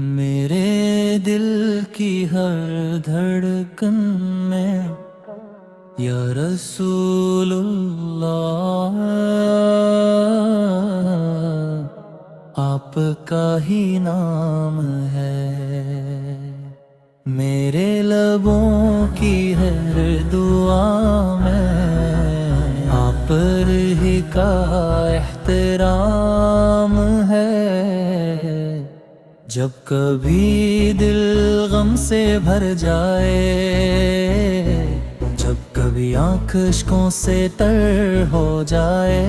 میرے دل کی ہر دھڑکن میں یا رسول اللہ آپ کا ہی نام ہے۔ میرے لبوں کی ہر دعا میں آپ پر ہی کا احترام ہے۔ جب کبھی دل غم سے بھر جائے، جب کبھی آنکھ اشکوں سے تر ہو جائے،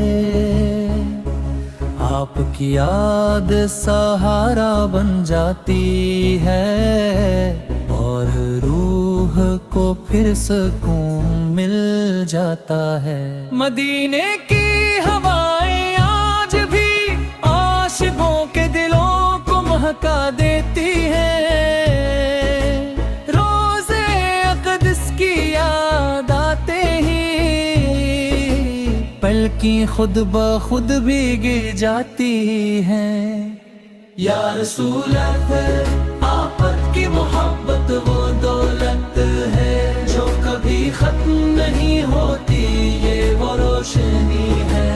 آپ کی یاد سہارا بن جاتی ہے اور روح کو پھر سکون مل جاتا ہے۔ مدینے کی ہوائیں آج بھی عاشقوں کے دلوں کو مہکا دیتی ہے۔ روزے اقدس کی یاد آتے ہی پلکیں خود بخود بھیگ جاتی ہیں۔ یا رسول اللہ آپ کی محبت وہ دولت ہے جو کبھی ختم نہیں ہوتی، یہ وہ روشنی ہے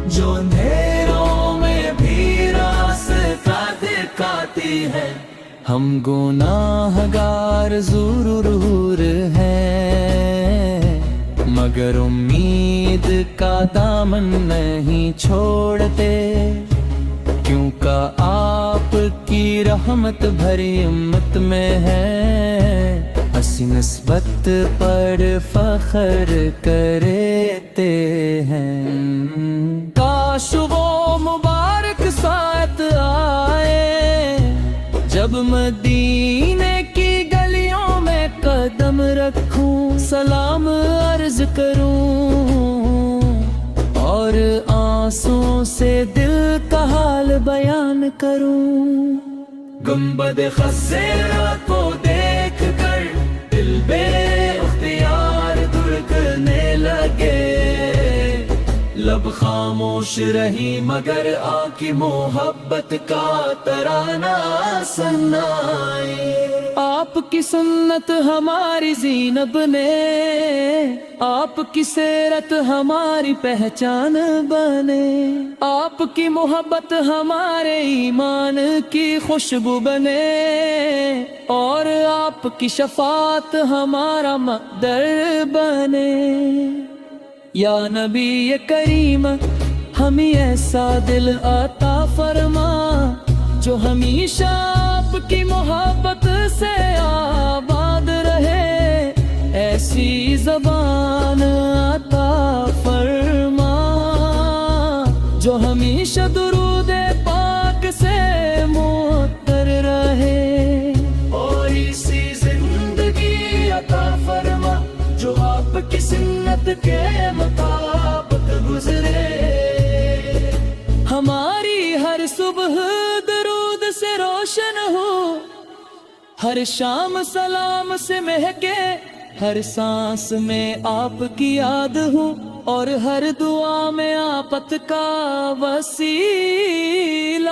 جو اندھیروں میں بھی راستہ دکھاتی ہے۔ ہم گناہگار ضرور ہیں مگر امید کا دامن نہیں چھوڑتے، کیونکہ آپ کی رحمت بھری امت میں ہے، اسی نسبت پر فخر کرتے ہیں۔ کاش وہ مبارک ساعت آئے جب مدینے کی گلیوں میں قدم رکھوں، سلام عرض کروں اور آنسوں سے دل کا حال بیان کروں۔ گنبد خضرا کو دیکھ کر دل بے اختیار دھڑکنے لگے، لب خاموش رہی مگر آنکھ کی محبت کا ترانہ سنائی۔ آپ کی سنت ہماری زینب نے، آپ کی سیرت ہماری پہچان بنے، آپ کی محبت ہمارے ایمان کی خوشبو بنے، اور آپ کی شفاعت ہمارا مقدر بنے۔ یا نبی کریم ہمیں ایسا دل عطا فرما جو ہمیشہ آپ کی محبت سے آباد رہے، ایسی زبان عطا فرما جو ہمیشہ درود پاک سے معطر رہے، اور اسی زندگی عطا فرما جو آپ کی سنت کے مطابق گزرے۔ ہماری ہر صبح درود سے روشن ہو، ہر شام سلام سے مہکے، ہر سانس میں آپ کی یاد ہو، اور ہر دعا میں آپت کا وسیلہ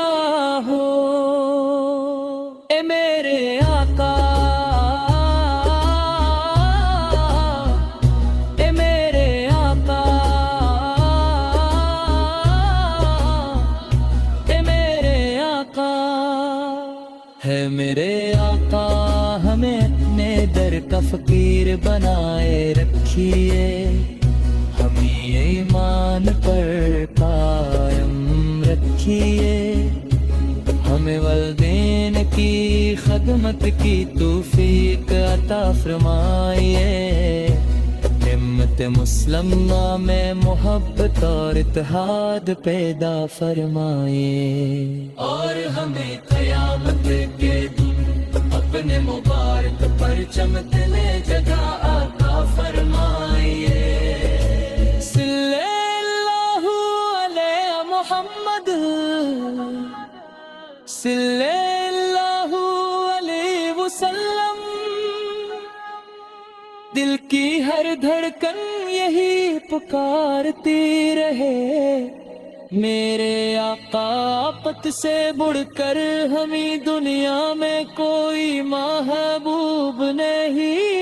ہو۔ اے میرے آقا، ہے میرے آقا ہمیں اپنے در کا فقیر بنائے رکھیے، ہمیں ایمان پر قائم رکھیے، ہمیں والدین کی خدمت کی توفیق عطا فرمائیے، امت مسلمہ میں محبت اور اتحاد پیدا فرمائیے، اور ہمیں قیامت کے دن اپنے مبارک پرچم تلے جگہ عطا فرمائیے۔ صلی اللہ علیہ محمد، صلی اللہ علیہ وسلم، دل کی ہر دھڑکن یہی پکارتی رہے، میرے آقا آپت سے بڑھ کر ہمیں دنیا میں کوئی محبوب نہیں